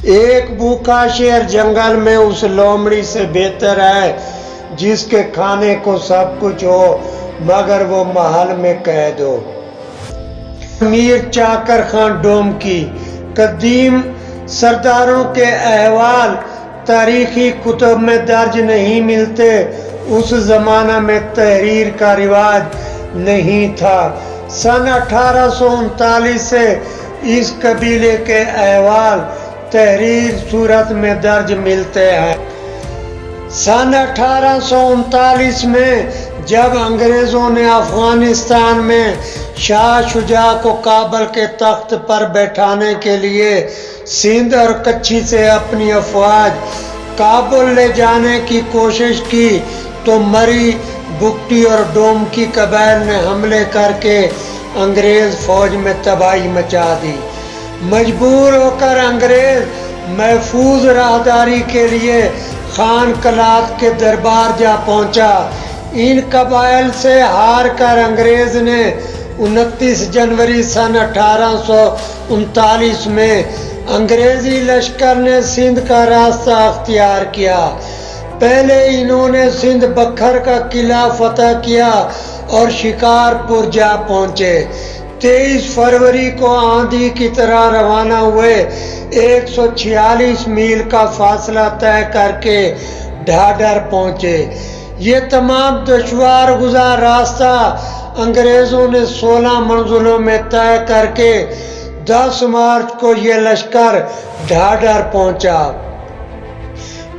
ایک भूखा शेर जंगल में उस लोमड़ी से बेहतर है जिसके खाने को सब कुछ हो मगर वो महल में कैद हो। मीर चाकर खान डोम की कदीम सरदारों के अहवाल तारीखी कुतुब में दर्ज नहीं मिलते। उस जमाना में तहरीर का रिवाज नहीं था। सन 1839 से इस कबीले के अहवाल तहरीर सूरत में दर्ज मिलते हैं। सन 1839 में जब अंग्रेजों ने अफगानिस्तान में शाह शुजा को काबल के तख्त पर बैठाने के लिए सिंध और कच्छी से अपनी अफवाज काबुल ले जाने की कोशिश की तो मरी, बुगटी और डोम की कबाइल ने हमले करके अंग्रेज फौज में तबाही मचा दी। मजबूर होकर अंग्रेज महफूज राहदारी के लिए खान कलात के दरबार जा पहुंचा। इन कबाइल से हार कर अंग्रेज ने 29 जनवरी सन 1839 में अंग्रेजी लश्कर ने सिंध का रास्ता अख्तियार किया। पहले इन्होंने सिंध बखर का किला फतह किया और शिकारपुर जा पहुंचे। 23 फरवरी को आंधी की तरह रवाना हुए 146 मील का फासला तय करके ढाढर पहुंचे। ये तमाम दुश्वार गुजार रास्ता अंग्रेजों ने 16 मंजिलों में तय करके 10 मार्च को ये लश्कर ढाढर पहुंचा।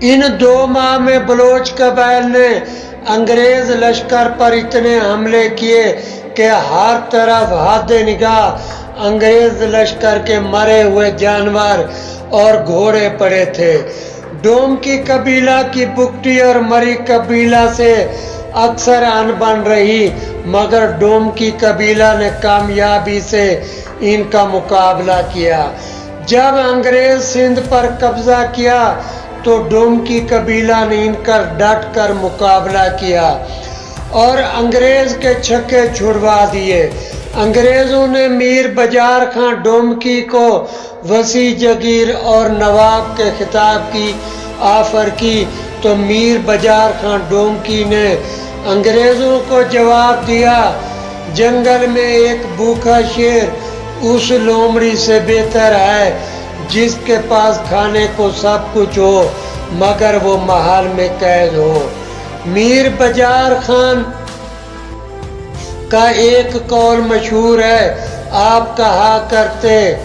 इन 2 माह में बलोच कबाइल ने अंग्रेज लश्कर पर इतने हमले किए कि हर तरफ हादे निगाह अंग्रेज लश्कर के मरे हुए जानवर और घोड़े पड़े थे। डोम की कबीला की बुगटी और मरी कबीला से अक्सर अनबन रही मगर डोम की कबीला ने कामयाबी से इनका मुकाबला किया। जब अंग्रेज सिंध पर कब्जा किया तो डोम की कबीला ने इनका डट कर मुकाबला किया और अंग्रेज के छक्के छुड़वा दिए। अंग्रेजों ने मीर बजार खां डोमकी को वसी जगीर और नवाब के खिताब की ऑफर की तो मीर बजार खां डोमकी ने अंग्रेजों को जवाब दिया, जंगल में एक भूखा शेर उस लोमड़ी से बेहतर है जिसके पास खाने को सब कुछ हो मगर वो महल में कैद हो। मीर बजार खान का एक कौल मशहूर है, आप कहा करते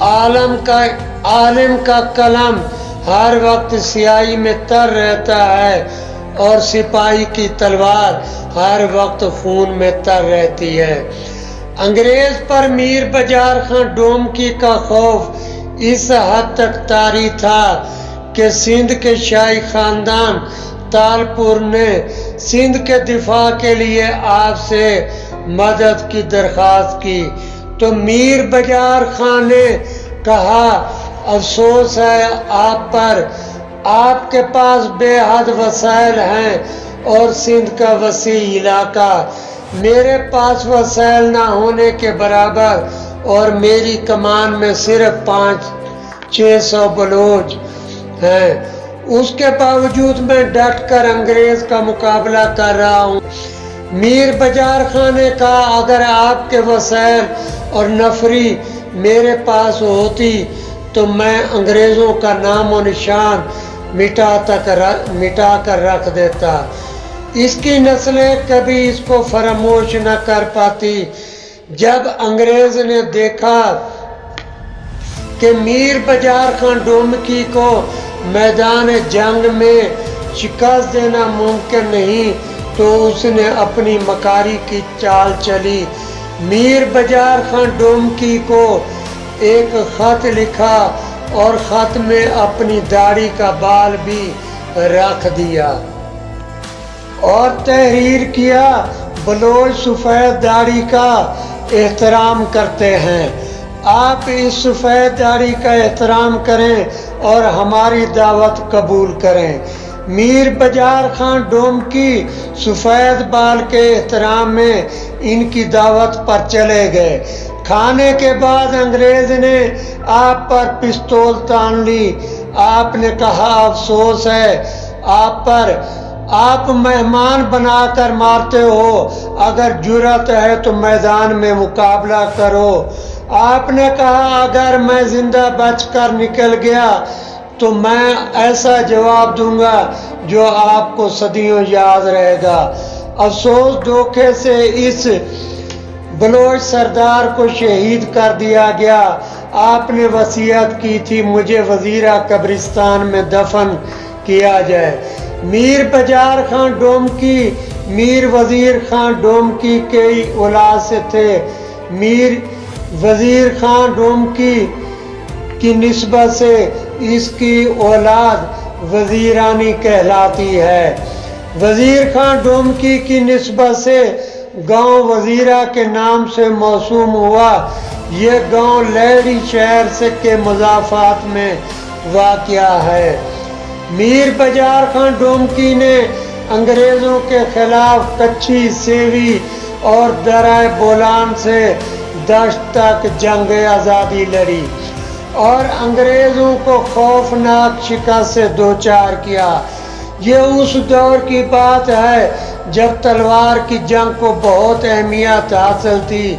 आलिम का कलम हर वक्त स्याही में तर रहता है और सिपाही की तलवार हर वक्त खून में तर रहती है। अंग्रेज पर मीर बजार खां डोमकी का खौफ इस हद तक तारी था कि सिंध के शाही खानदान तालपुर ने सिंध के दिफा के लिए आपसे मदद की दरख्वास्त की तो मीर बजार खान ने कहा, अफसोस है आप पर, आपके पास बेहद वसाइल हैं और सिंध का वसी इलाका, मेरे पास वसाइल ना होने के बराबर और मेरी कमान में सिर्फ 500-600 बलोच हैं। उसके बावजूद मैं डट कर अंग्रेज का मुकाबला कर रहा हूँ। मीर बजार खान ने कहा, अगर आपके वसाइल और नफरी मेरे पास होती तो मैं अंग्रेजों का नाम और निशान मिटा कर रख देता। इसकी नस्लें कभी इसको फरामोश न कर पाती। जब अंग्रेज ने देखा कि मीर बजार खान डोमकी को मैदान जंग में शिकस्त देना मुमकिन नहीं तो उसने अपनी मकारी की चाल चली। मीर बजार खान डोमकी को एक खत लिखा और खत में अपनी दाढ़ी का बाल भी रख दिया और तहरीर किया, बलोच सफ़ेद दाढ़ी का एहतराम करते हैं, आप इस सफ़ेद दाढ़ी का एहतराम करें और हमारी दावत कबूल करें। मीर बजार खान डोमकी सफ़ेद बाल के एहतराम में इनकी दावत पर चले गए। کھانے کے بعد انگریز نے آپ پر پستول تان لی. آپ نے کہا افسوس ہے آپ پر, آپ مہمان بنا کر مارتے ہو, اگر جرأت ہے تو میدان میں مقابلہ کرو. آپ نے کہا اگر میں زندہ بچ کر نکل گیا تو میں ایسا جواب دوں گا جو آپ کو صدیوں یاد رہے گا. افسوس دھوکے سے اس بلوچ سردار کو شہید کر دیا گیا. آپ نے وصیت کی تھی مجھے وزیرہ قبرستان میں دفن کیا جائے. میر بجار خان ڈومکی میر وزیر خان ڈومکی کے اولاد سے تھے. میر وزیر خان ڈومکی کی نسبت سے اس کی اولاد وزیرانی کہلاتی ہے. وزیر خان ڈومکی کی نسبت سے گاؤں وزیرہ کے نام سے موسوم ہوا. یہ گاؤں لیڑی شہر سے کے مضافات میں واقع ہے. میر بجار خان ڈومکی نے انگریزوں کے خلاف کچھی سیوی اور درہ بولان سے دشت تک جنگ آزادی لڑی اور انگریزوں کو خوفناک شکست سے دوچار کیا. یہ اس دور کی بات ہے جب تلوار کی جنگ کو بہت اہمیت حاصل تھی.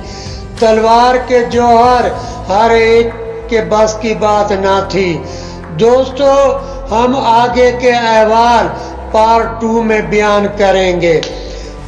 تلوار کے جوہر ہر ایک کے بس کی بات نہ تھی. دوستو ہم آگے کے احوال پارٹ 2 میں بیان کریں گے.